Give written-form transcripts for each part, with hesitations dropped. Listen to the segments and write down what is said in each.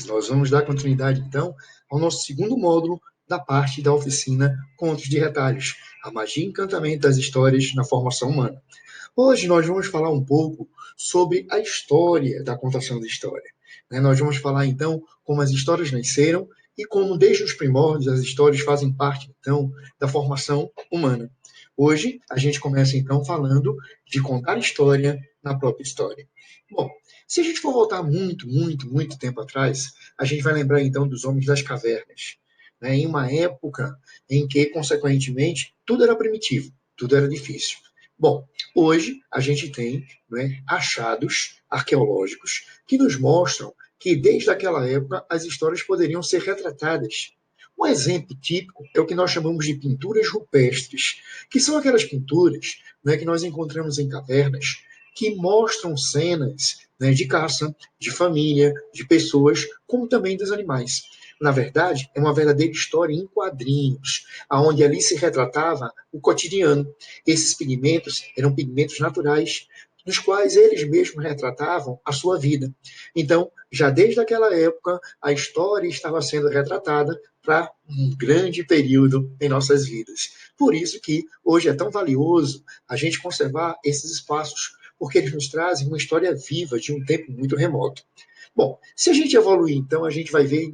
Nós vamos dar continuidade, então, ao nosso segundo módulo da parte da oficina Contos de Retalhos, a magia e encantamento das histórias na formação humana. Hoje nós vamos falar um pouco sobre a história da contação de história. Nós vamos falar, então, como as histórias nasceram e como, desde os primórdios, as histórias fazem parte, então, da formação humana. Hoje, a gente começa, então, falando de contar história na própria história. Bom, se a gente for voltar muito tempo atrás, a gente vai lembrar, então, dos homens das cavernas, em uma época em que, consequentemente, tudo era primitivo, tudo era difícil. Bom, hoje a gente tem, achados arqueológicos que nos mostram que desde aquela época as histórias poderiam ser retratadas. Um exemplo típico é o que nós chamamos de pinturas rupestres, que são aquelas pinturas, que nós encontramos em cavernas que mostram cenas, de caça, de família, de pessoas, como também dos animais. Na verdade, é uma verdadeira história em quadrinhos, onde ali se retratava o cotidiano. Esses pigmentos eram pigmentos naturais, nos quais eles mesmos retratavam a sua vida. Então, já desde aquela época, a história estava sendo retratada para um grande período em nossas vidas. Por isso que hoje é tão valioso a gente conservar esses espaços, porque eles nos trazem uma história viva de um tempo muito remoto. Bom, se a gente evoluir, então, a gente vai ver,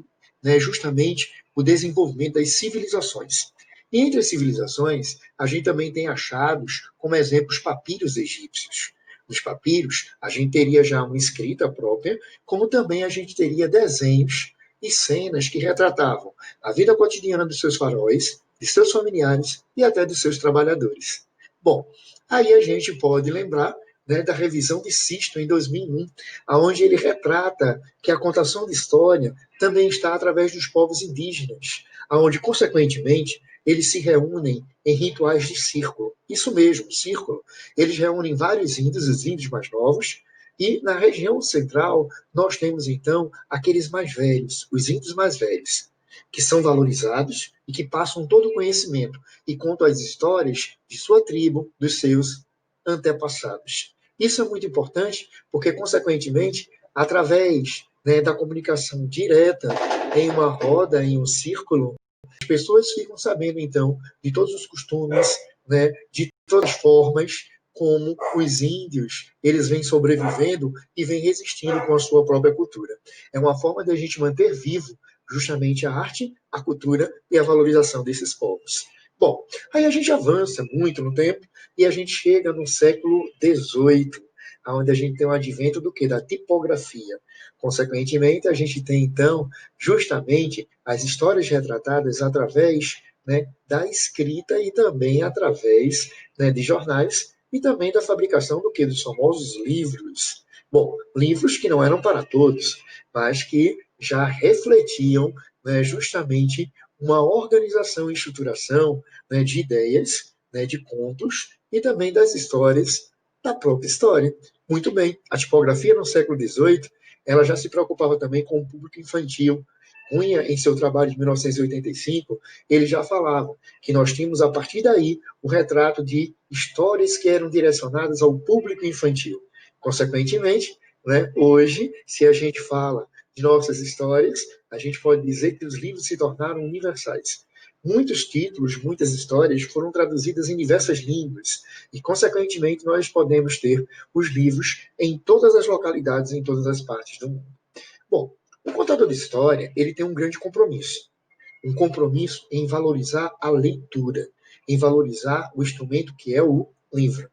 justamente o desenvolvimento das civilizações. E entre as civilizações, a gente também tem achados, como exemplo, os papiros egípcios. Nos papiros, a gente teria já uma escrita própria, como também a gente teria desenhos e cenas que retratavam a vida cotidiana dos seus faraós, de seus familiares e até dos seus trabalhadores. Bom, aí a gente pode lembrar, da revisão de Sisto em 2001, onde ele retrata que a contação de história também está através dos povos indígenas, onde, consequentemente, eles se reúnem em rituais de círculo. Isso mesmo, círculo. Eles reúnem vários índios, os índios mais novos, e na região central nós temos, então, aqueles mais velhos, os índios mais velhos, que são valorizados e que passam todo o conhecimento e contam as histórias de sua tribo, dos seus antepassados. Isso é muito importante porque, consequentemente, através, da comunicação direta em uma roda, em um círculo, as pessoas ficam sabendo, então, de todos os costumes, de todas as formas como os índios eles vêm sobrevivendo e vêm resistindo com a sua própria cultura. É uma forma de a gente manter vivo justamente a arte, a cultura e a valorização desses povos. Bom, aí a gente avança muito no tempo e a gente chega no século XVIII, onde a gente tem o advento do quê? Da tipografia. Consequentemente, a gente tem, então, justamente as histórias retratadas através, da escrita e também através, de jornais e também da fabricação do quê? Dos famosos livros. Bom, livros que não eram para todos, mas que já refletiam, justamente uma organização e estruturação, de ideias, de contos e também das histórias da própria história. Muito bem, a tipografia no século XVIII, ela já se preocupava também com o público infantil. Cunha, em seu trabalho de 1985, ele já falava que nós tínhamos, a partir daí, o retrato de histórias que eram direcionadas ao público infantil. Consequentemente, hoje, se a gente fala de nossas histórias, a gente pode dizer que os livros se tornaram universais. Muitos títulos, muitas histórias foram traduzidas em diversas línguas e, consequentemente, nós podemos ter os livros em todas as localidades, em todas as partes do mundo. Bom, o contador de história, ele tem um grande compromisso. Um compromisso em valorizar a leitura, em valorizar o instrumento que é o livro.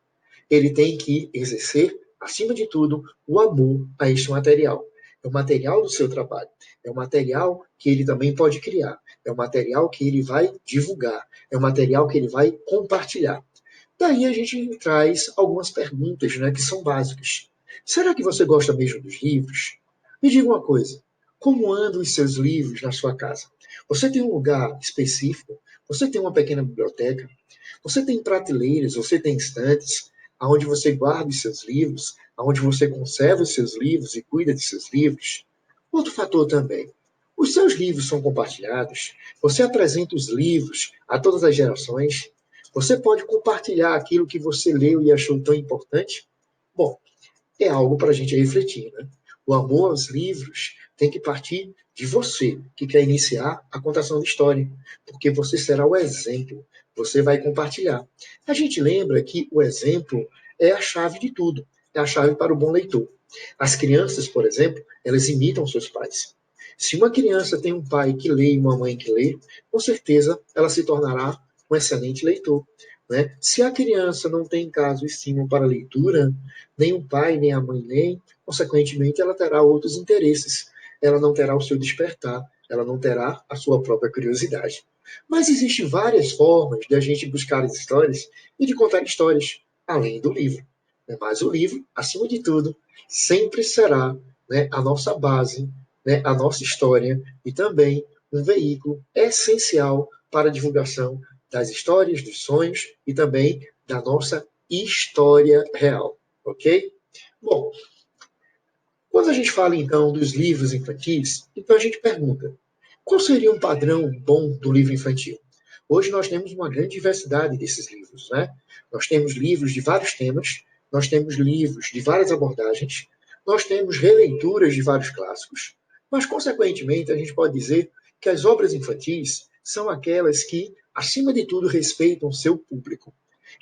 Ele tem que exercer, acima de tudo, o amor a este material. É o material do seu trabalho. É o material que ele também pode criar. É o material que ele vai divulgar. É o material que ele vai compartilhar. Daí a gente traz algumas perguntas, que são básicas. Será que você gosta mesmo dos livros? Me diga uma coisa. Como andam os seus livros na sua casa? Você tem um lugar específico? Você tem uma pequena biblioteca? Você tem prateleiras? Você tem estantes? Onde você guarda os seus livros? Onde você conserva os seus livros e cuida de seus livros? Outro fator também. Os seus livros são compartilhados? Você apresenta os livros a todas as gerações? Você pode compartilhar aquilo que você leu e achou tão importante? Bom, é algo para a gente refletir, né? O amor aos livros tem que partir de você, que quer iniciar a contação de história, porque você será o exemplo, você vai compartilhar. A gente lembra que o exemplo é a chave de tudo, é a chave para o bom leitor. As crianças, por exemplo, elas imitam seus pais. Se uma criança tem um pai que lê e uma mãe que lê, com certeza ela se tornará um excelente leitor. Né? Se a criança não tem em casa o estímulo para a leitura, nem o pai nem a mãe leem, consequentemente ela terá outros interesses. Ela não terá o seu despertar, ela não terá a sua própria curiosidade. Mas existem várias formas de a gente buscar as histórias e de contar histórias, além do livro. Mas o livro, acima de tudo, sempre será, né, a nossa base, né, a nossa história e também um veículo essencial para a divulgação das histórias, dos sonhos e também da nossa história real, ok? Bom, quando a gente fala então dos livros infantis, então a gente pergunta, qual seria um padrão bom do livro infantil? Hoje nós temos uma grande diversidade desses livros, né? Nós temos livros de vários temas, nós temos livros de várias abordagens, nós temos releituras de vários clássicos, mas, consequentemente, a gente pode dizer que as obras infantis são aquelas que, acima de tudo, respeitam seu público.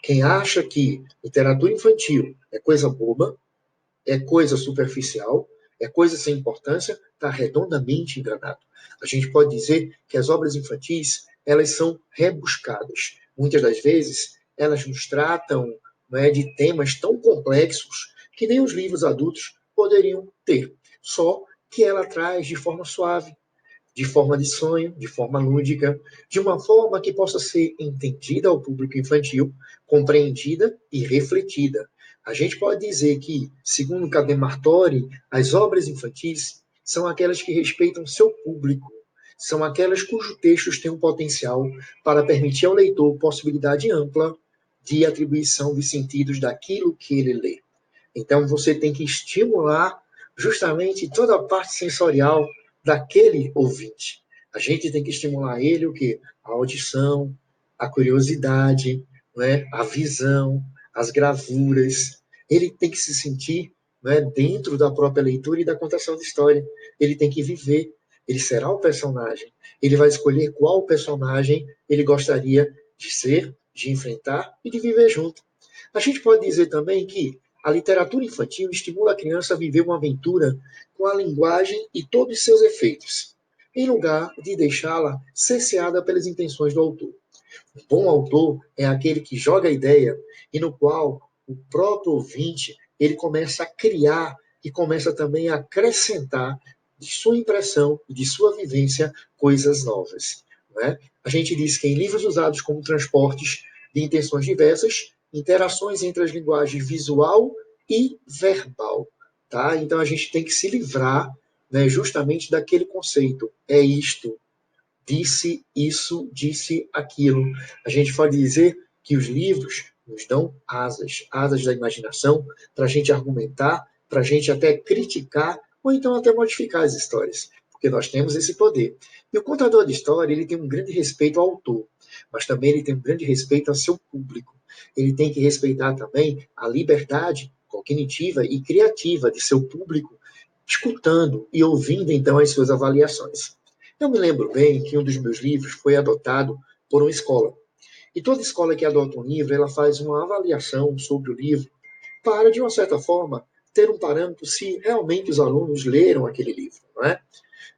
Quem acha que literatura infantil é coisa boba, é coisa superficial, é coisa sem importância, está redondamente enganado. A gente pode dizer que as obras infantis, elas são rebuscadas. Muitas das vezes, elas nos tratam, né, de temas tão complexos que nem os livros adultos poderiam ter. Só que ela traz de forma suave, de forma de sonho, de forma lúdica, de uma forma que possa ser entendida ao público infantil, compreendida e refletida. A gente pode dizer que, segundo Cademartori, as obras infantis são aquelas que respeitam seu público, são aquelas cujos textos têm um potencial para permitir ao leitor possibilidade ampla de atribuição de sentidos daquilo que ele lê. Então, você tem que estimular justamente toda a parte sensorial daquele ouvinte. A gente tem que estimular ele o quê? A audição, a curiosidade, né? A visão, as gravuras. Ele tem que se sentir, né, dentro da própria leitura e da contação de história. Ele tem que viver. Ele será o personagem. Ele vai escolher qual personagem ele gostaria de ser, de enfrentar e de viver junto. A gente pode dizer também que a literatura infantil estimula a criança a viver uma aventura com a linguagem e todos os seus efeitos, em lugar de deixá-la cerceada pelas intenções do autor. Um bom autor é aquele que joga a ideia e no qual o próprio ouvinte ele começa a criar e começa também a acrescentar de sua impressão e de sua vivência coisas novas. Não é? A gente diz que em livros usados como transportes de intenções diversas, interações entre as linguagens visual e verbal. Tá? Então a gente tem que se livrar, né, justamente daquele conceito. É isto, disse isso, disse aquilo. A gente pode dizer que os livros nos dão asas, asas da imaginação, para a gente argumentar, para a gente até criticar, ou então até modificar as histórias, porque nós temos esse poder. E o contador de história, ele tem um grande respeito ao autor, mas também ele tem um grande respeito ao seu público. Ele tem que respeitar também a liberdade cognitiva e criativa de seu público, escutando e ouvindo então as suas avaliações. Eu me lembro bem que um dos meus livros foi adotado por uma escola. E toda escola que adota um livro, ela faz uma avaliação sobre o livro para, de uma certa forma, ter um parâmetro se realmente os alunos leram aquele livro, não é?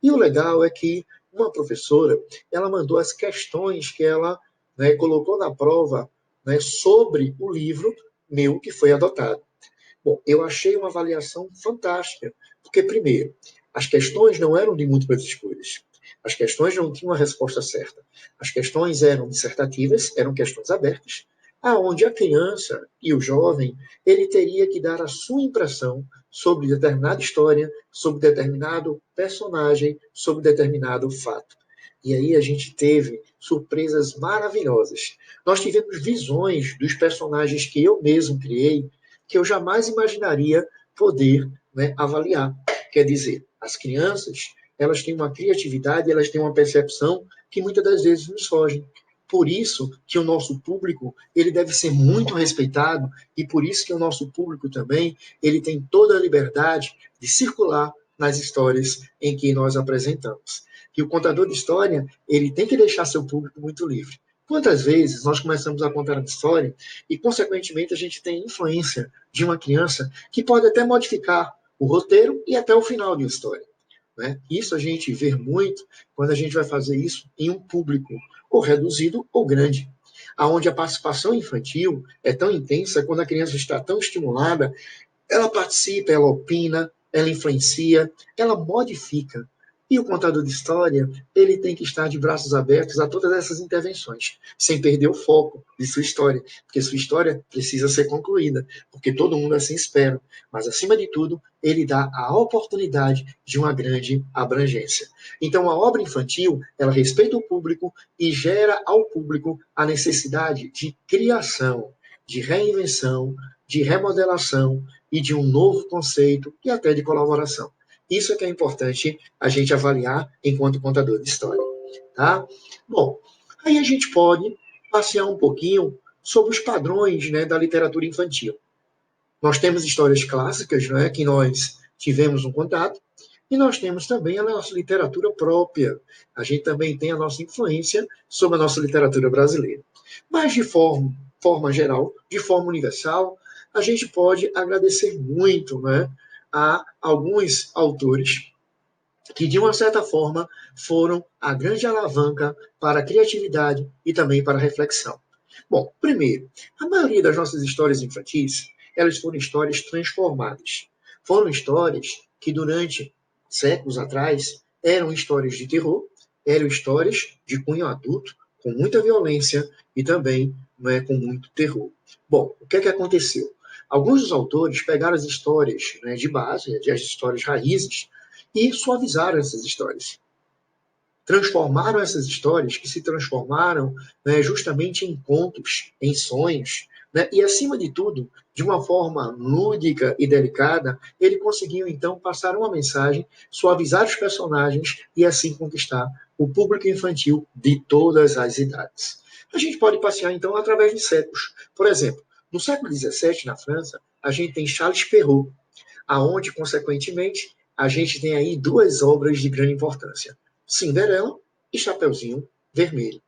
E o legal é que uma professora, ela mandou as questões que ela, né, colocou na prova, né, sobre o livro meu que foi adotado. Bom, eu achei uma avaliação fantástica, porque, primeiro, as questões não eram de múltiplas escolhas. As questões não tinham a resposta certa. As questões eram dissertativas, eram questões abertas, aonde a criança e o jovem, ele teria que dar a sua impressão sobre determinada história, sobre determinado personagem, sobre determinado fato. E aí a gente teve surpresas maravilhosas. Nós tivemos visões dos personagens que eu mesmo criei, que eu jamais imaginaria poder, né, avaliar. Quer dizer, as crianças, elas têm uma criatividade, elas têm uma percepção que muitas das vezes nos fogem. Por isso que o nosso público, ele deve ser muito respeitado e por isso que o nosso público também, ele tem toda a liberdade de circular nas histórias em que nós apresentamos. E o contador de história, ele tem que deixar seu público muito livre. Quantas vezes nós começamos a contar uma história e, consequentemente, a gente tem influência de uma criança que pode até modificar o roteiro e até o final de uma história. Né? Isso a gente vê muito quando a gente vai fazer isso em um público ou reduzido ou grande, aonde a participação infantil é tão intensa, quando a criança está tão estimulada, ela participa, ela opina, ela influencia, ela modifica. E o contador de história, ele tem que estar de braços abertos a todas essas intervenções, sem perder o foco de sua história, porque sua história precisa ser concluída, porque todo mundo assim espera. Mas, acima de tudo, ele dá a oportunidade de uma grande abrangência. Então, a obra infantil, ela respeita o público e gera ao público a necessidade de criação, de reinvenção, de remodelação e de um novo conceito e até de colaboração. Isso é que é importante a gente avaliar enquanto contador de história, tá? Bom, aí a gente pode passear um pouquinho sobre os padrões, né, da literatura infantil. Nós temos histórias clássicas, né, que nós tivemos um contato, e nós temos também a nossa literatura própria. A gente também tem a nossa influência sobre a nossa literatura brasileira. Mas de forma geral, de forma universal, a gente pode agradecer muito, né, a alguns autores que, de uma certa forma, foram a grande alavanca para a criatividade e também para a reflexão. Bom, primeiro, a maioria das nossas histórias infantis, elas foram histórias transformadas. Foram histórias que, durante séculos atrás, eram histórias de terror, eram histórias de cunho adulto, com muita violência e também, né, com muito terror. Bom, o que é que aconteceu? Alguns dos autores pegaram as histórias, né, de base, as histórias raízes, e suavizaram essas histórias. Transformaram essas histórias, que se transformaram, né, justamente em contos, em sonhos, né, e, acima de tudo, de uma forma lúdica e delicada, ele conseguiu, então, passar uma mensagem, suavizar os personagens e, assim, conquistar o público infantil de todas as idades. A gente pode passear, então, através de séculos. Por exemplo, no século XVII, na França, a gente tem Charles Perrault, aonde, consequentemente, a gente tem aí duas obras de grande importância: Cinderela e Chapeuzinho Vermelho,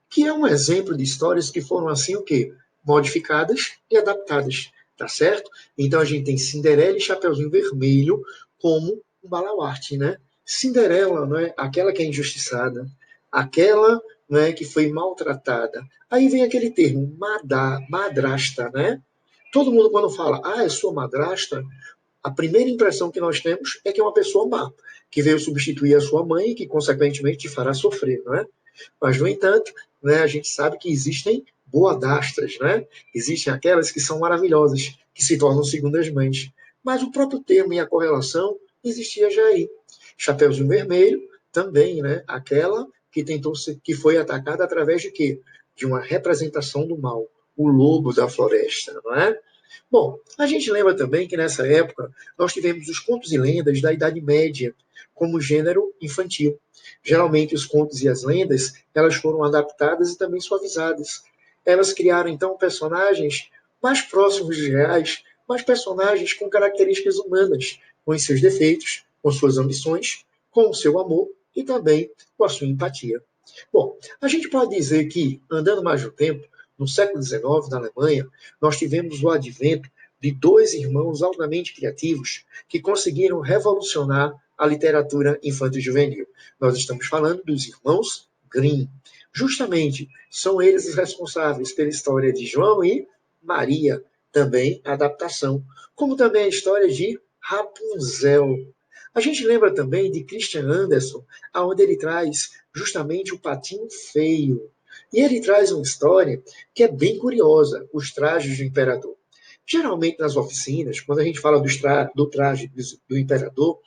que é um exemplo de histórias que foram assim o quê? Modificadas e adaptadas, tá certo? Então a gente tem Cinderela e Chapeuzinho Vermelho como um baluarte, né? Cinderela, não é? Aquela que é injustiçada, aquela, não é, que foi maltratada. Aí vem aquele termo, madrasta, né? Todo mundo quando fala, ah, é sua madrasta, a primeira impressão que nós temos é que é uma pessoa má, que veio substituir a sua mãe e que, consequentemente, te fará sofrer, não é? Mas, no entanto, né, a gente sabe que existem boadastras, né? Existem aquelas que são maravilhosas, que se tornam segundas mães. Mas o próprio termo e a correlação existia já aí. Chapeuzinho Vermelho, também, né? Aquela que tentou ser, que foi atacada através de quê? De uma representação do mal, o lobo da floresta, não é? Bom, a gente lembra também que nessa época nós tivemos os contos e lendas da Idade Média como gênero infantil. Geralmente os contos e as lendas, elas foram adaptadas e também suavizadas. Elas criaram então personagens mais próximos dos reais, mas personagens com características humanas, com os seus defeitos, com suas ambições, com o seu amor e também com a sua empatia. Bom, a gente pode dizer que, andando mais no tempo, no século XIX, na Alemanha, nós tivemos o advento de dois irmãos altamente criativos que conseguiram revolucionar a literatura infanto-juvenil. Nós estamos falando dos irmãos Grimm. Justamente, são eles os responsáveis pela história de João e Maria, também a adaptação, como também a história de Rapunzel. A gente lembra também de Christian Andersen, onde ele traz justamente o Patinho Feio. E ele traz uma história que é bem curiosa, os trajes do imperador. Geralmente nas oficinas, quando a gente fala do traje do imperador,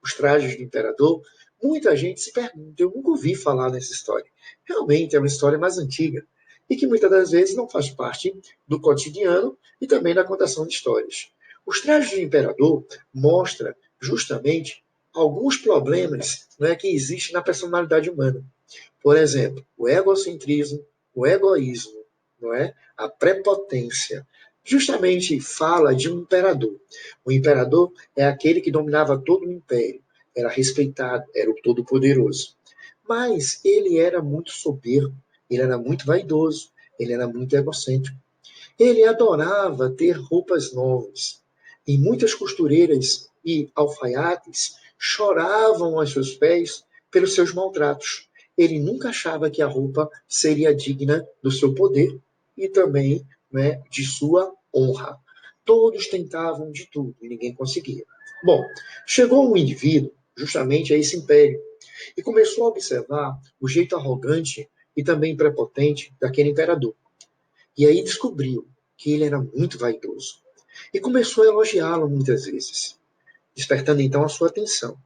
os trajes do imperador, muita gente se pergunta, eu nunca ouvi falar nessa história. Realmente é uma história mais antiga e que muitas das vezes não faz parte do cotidiano e também da contação de histórias. Os trajes do imperador mostram justamente alguns problemas, né, que existem na personalidade humana. Por exemplo, o egocentrismo, o egoísmo, não é? A prepotência. Justamente fala de um imperador. O imperador é aquele que dominava todo o império. era respeitado, era o Todo-Poderoso. Mas ele era muito soberbo, ele era muito vaidoso, ele era muito egocêntrico. Ele adorava ter roupas novas. E muitas costureiras e alfaiates choravam aos seus pés pelos seus maltratos. Ele nunca achava que a roupa seria digna do seu poder e também, né, de sua honra. Todos tentavam de tudo e ninguém conseguia. Bom, chegou um indivíduo justamente a esse império e começou a observar o jeito arrogante e também prepotente daquele imperador. E aí descobriu que ele era muito vaidoso. E começou a elogiá-lo muitas vezes, despertando então a sua atenção.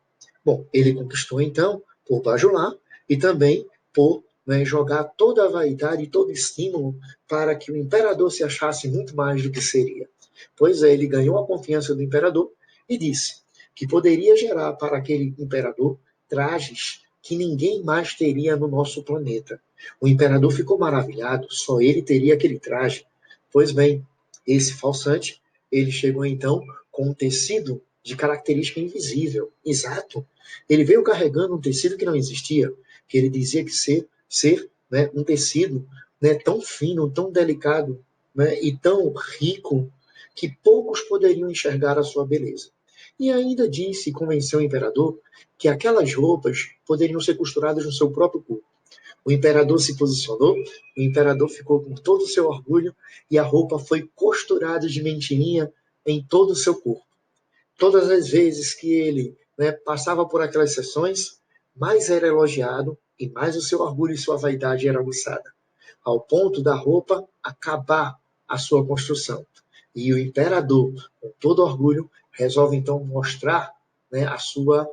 Bom, ele conquistou então por bajular e também por, né, jogar toda a vaidade e todo estímulo para que o imperador se achasse muito mais do que seria. Pois é, ele ganhou a confiança do imperador e disse que poderia gerar para aquele imperador trajes que ninguém mais teria no nosso planeta. O imperador ficou maravilhado, só ele teria aquele traje. Pois bem, esse falsante, ele chegou então com um tecido de característica invisível. Exato. Ele veio carregando um tecido que não existia, que ele dizia que ser, né, um tecido, né, tão fino, tão delicado, né, e tão rico que poucos poderiam enxergar a sua beleza. E ainda disse e convenceu o imperador que aquelas roupas poderiam ser costuradas no seu próprio corpo. O imperador se posicionou, o imperador ficou com todo o seu orgulho e a roupa foi costurada de mentirinha em todo o seu corpo. Todas as vezes que ele, né, passava por aquelas sessões, mais era elogiado e mais o seu orgulho e sua vaidade era aguçada, ao ponto da roupa acabar a sua construção. E o imperador, com todo orgulho, resolve então mostrar, né, a sua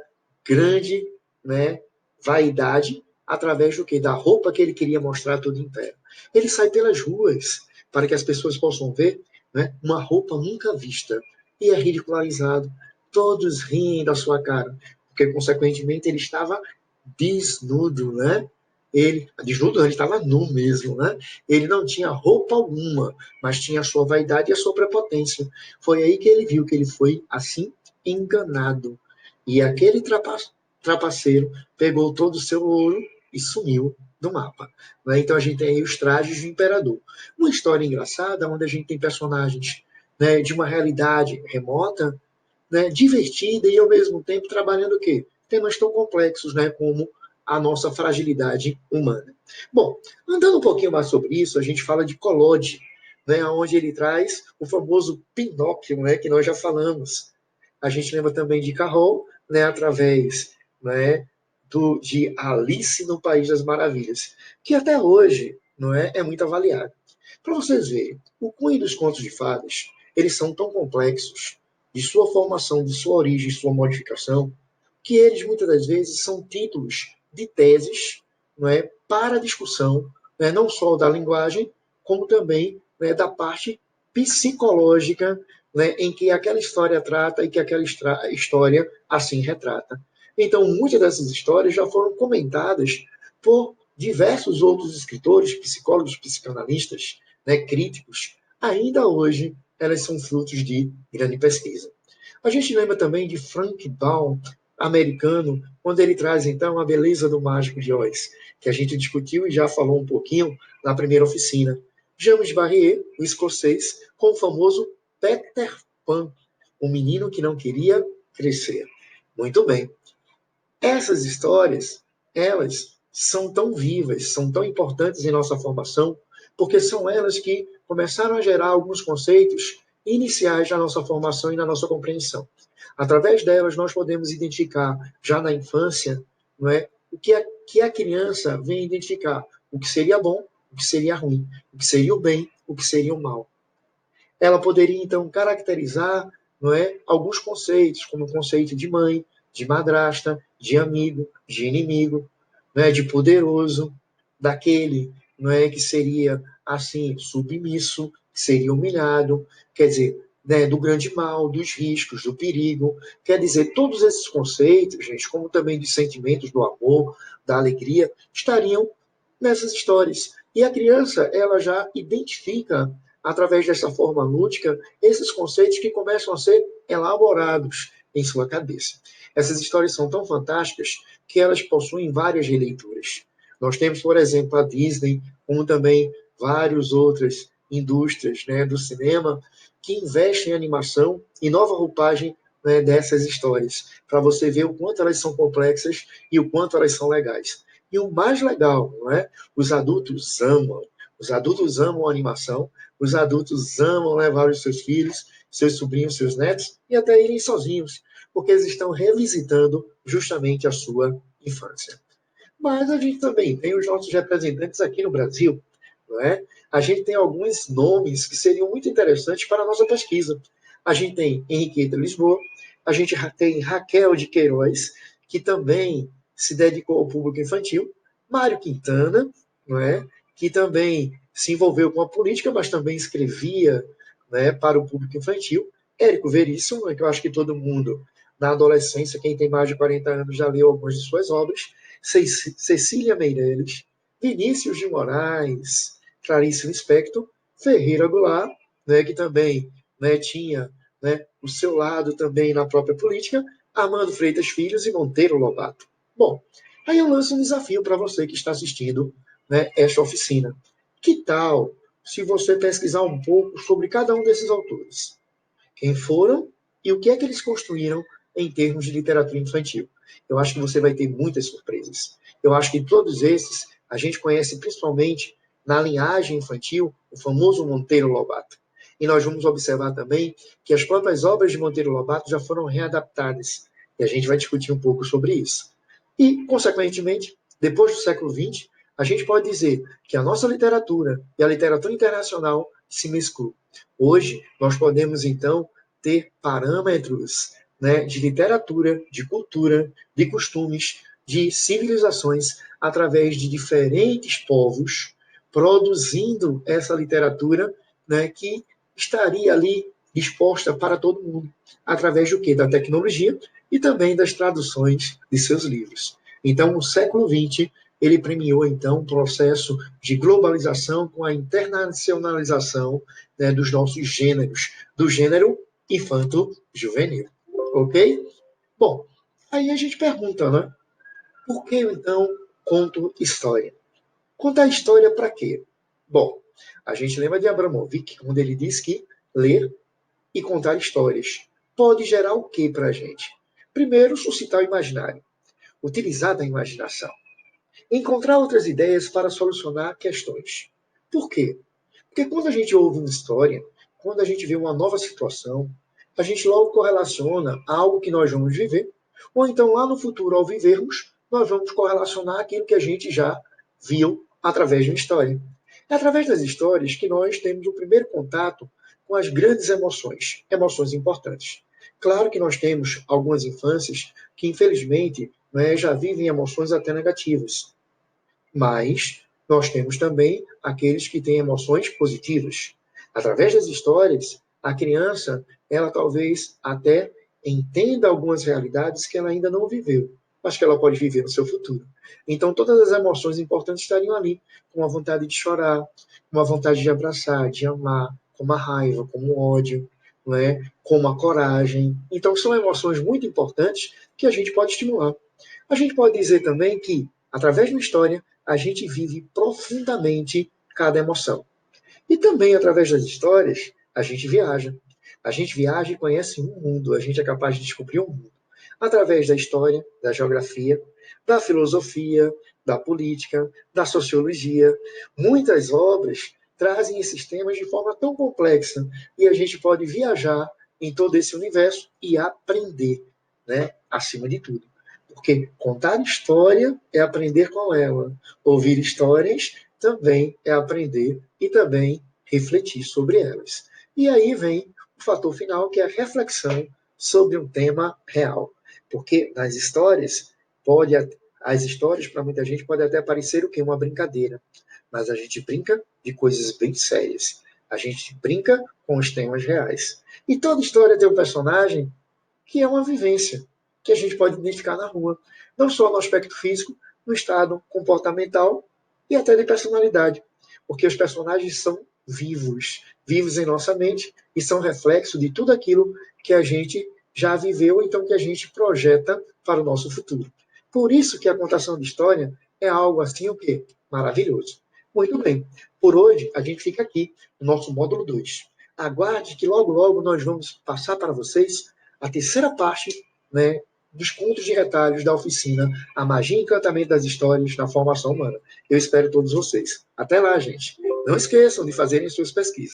grande, né, vaidade através do que? Da roupa que ele queria mostrar a todo o império. Ele sai pelas ruas para que as pessoas possam ver, né, uma roupa nunca vista e é ridicularizado. Todos riem da sua cara, porque consequentemente ele estava desnudo, né? Desnudo, ele estava nu mesmo, né? Ele não tinha roupa alguma, mas tinha a sua vaidade e a sua prepotência. Foi aí que ele viu que ele foi, assim, enganado. E aquele trapaceiro pegou todo o seu ouro e sumiu do mapa. Né? Então a gente tem aí os trajes do imperador. Uma história engraçada, onde a gente tem personagens, né, de uma realidade remota, né, divertida e ao mesmo tempo trabalhando o quê? Temas tão complexos, né, como a nossa fragilidade humana. Bom, andando um pouquinho mais sobre isso, a gente fala de Collodi, né, onde ele traz o famoso Pinóquio, né, que nós já falamos. A gente lembra também de Carroll, né, através, né, de Alice no País das Maravilhas, que até hoje, não é muito avaliado. Para vocês verem, o cunho dos contos de fadas, eles são tão complexos, de sua formação, de sua origem, de sua modificação, que eles muitas das vezes são títulos de teses, não é, para discussão, né, não só da linguagem, como também, né, da parte psicológica, né, em que aquela história trata e que aquela história assim retrata. Então, muitas dessas histórias já foram comentadas por diversos outros escritores, psicólogos, psicanalistas, né, críticos. Ainda hoje, elas são frutos de grande pesquisa. A gente lembra também de Frank Baum, americano, quando ele traz então a beleza do mágico de Oz, que a gente discutiu e já falou um pouquinho na primeira oficina. James Barrier, o escocês, com o famoso Peter Pan, um menino que não queria crescer. Muito bem. Essas histórias, elas são tão vivas, são tão importantes em nossa formação, porque são elas que começaram a gerar alguns conceitos iniciais na nossa formação e na nossa compreensão. Através delas, nós podemos identificar, já na infância, não é, que a criança vem identificar o que seria bom, o que seria ruim, o que seria o bem, o que seria o mal. Ela poderia, então, caracterizar, não é, alguns conceitos, como o conceito de mãe, de madrasta, de amigo, de inimigo, não é, de poderoso, daquele, não é, que seria, assim, submisso, que seria humilhado, quer dizer, né, do grande mal, dos riscos, do perigo. Quer dizer, todos esses conceitos, gente, como também de sentimentos do amor, da alegria, estariam nessas histórias. E a criança, ela já identifica através dessa forma lúdica, esses conceitos que começam a ser elaborados em sua cabeça. Essas histórias são tão fantásticas que elas possuem várias releituras. Nós temos, por exemplo, a Disney, como também várias outras indústrias, né, do cinema que investem em animação e nova roupagem, né, dessas histórias, para você ver o quanto elas são complexas e o quanto elas são legais. E o mais legal, não é? Os adultos amam a animação, os adultos amam levar os seus filhos, seus sobrinhos, seus netos e até irem sozinhos, porque eles estão revisitando justamente a sua infância. Mas a gente também tem os nossos representantes aqui no Brasil, não é? A gente tem alguns nomes que seriam muito interessantes para a nossa pesquisa. A gente tem Henriqueta Lisboa, a gente tem Raquel de Queiroz, que também se dedicou ao público infantil, Mário Quintana, não é? Que também se envolveu com a política, mas também escrevia, né, para o público infantil, Érico Veríssimo, que eu acho que todo mundo, na adolescência, quem tem mais de 40 anos já leu algumas de suas obras, Cecília Meirelles, Vinícius de Moraes, Clarice Lispector, Ferreira Goulart, né, que também, né, tinha, né, o seu lado também na própria política, Armando Freitas Filhos e Monteiro Lobato. Bom, aí eu lanço um desafio para você que está assistindo, né, esta oficina. Que tal se você pesquisar um pouco sobre cada um desses autores? Quem foram e o que é que eles construíram em termos de literatura infantil? Eu acho que você vai ter muitas surpresas. Eu acho que todos esses a gente conhece principalmente na linhagem infantil, o famoso Monteiro Lobato. E nós vamos observar também que as próprias obras de Monteiro Lobato já foram readaptadas. E a gente vai discutir um pouco sobre isso. E, consequentemente, depois do século XX, a gente pode dizer que a nossa literatura e a literatura internacional se mesclam. Hoje, nós podemos, então, ter parâmetros, né, de literatura, de cultura, de costumes, de civilizações, através de diferentes povos, produzindo essa literatura, né, que estaria ali exposta para todo mundo, através do quê? Da tecnologia e também das traduções de seus livros. Então, o século XX ele premiou, então, um processo de globalização com a internacionalização, né, dos nossos gêneros, do gênero infanto-juvenil. Ok? Bom, aí a gente pergunta, né? Por que, então, conto história? Contar história para quê? Bom, a gente lembra de Abramovic, quando ele diz que ler e contar histórias pode gerar o que para a gente? Primeiro, suscitar o imaginário, utilizar da imaginação, encontrar outras ideias para solucionar questões. Por quê? Porque quando a gente ouve uma história, quando a gente vê uma nova situação, a gente logo correlaciona algo que nós vamos viver, ou então lá no futuro, ao vivermos, nós vamos correlacionar aquilo que a gente já viu através de uma história. É através das histórias que nós temos o primeiro contato com as grandes emoções, emoções importantes. Claro que nós temos algumas infâncias que, infelizmente, né, já vivem emoções até negativas. Mas nós temos também aqueles que têm emoções positivas. Através das histórias, a criança, ela talvez até entenda algumas realidades que ela ainda não viveu, mas que ela pode viver no seu futuro. Então, todas as emoções importantes estariam ali, com a vontade de chorar, com a vontade de abraçar, de amar, como a raiva, como o ódio, não é? Como a coragem. Então, são emoções muito importantes que a gente pode estimular. A gente pode dizer também que, através de uma história, a gente vive profundamente cada emoção. E também, através das histórias, a gente viaja. A gente viaja e conhece um mundo, a gente é capaz de descobrir um mundo. Através da história, da geografia, da filosofia, da política, da sociologia. Muitas obras trazem esses temas de forma tão complexa e a gente pode viajar em todo esse universo e aprender, né, acima de tudo. Porque contar história é aprender com ela. Ouvir histórias também é aprender e também refletir sobre elas. E aí vem o fator final, que é a reflexão sobre um tema real. Porque nas histórias, pode, as histórias, para muita gente, pode até parecer o quê? Uma brincadeira. Mas a gente brinca de coisas bem sérias. A gente brinca com os temas reais. E toda história tem um personagem que é uma vivência que a gente pode identificar na rua, não só no aspecto físico, no estado comportamental e até de personalidade, porque os personagens são vivos, vivos em nossa mente e são reflexo de tudo aquilo que a gente já viveu, ou então que a gente projeta para o nosso futuro. Por isso que a contação de história é algo assim o quê? Maravilhoso. Muito bem. Por hoje, a gente fica aqui no nosso módulo 2. Aguarde que logo, logo nós vamos passar para vocês a terceira parte, né, dos contos de retalhos da oficina A Magia e Encantamento das Histórias na Formação Humana. Eu espero todos vocês. Até lá, gente. Não esqueçam de fazerem suas pesquisas.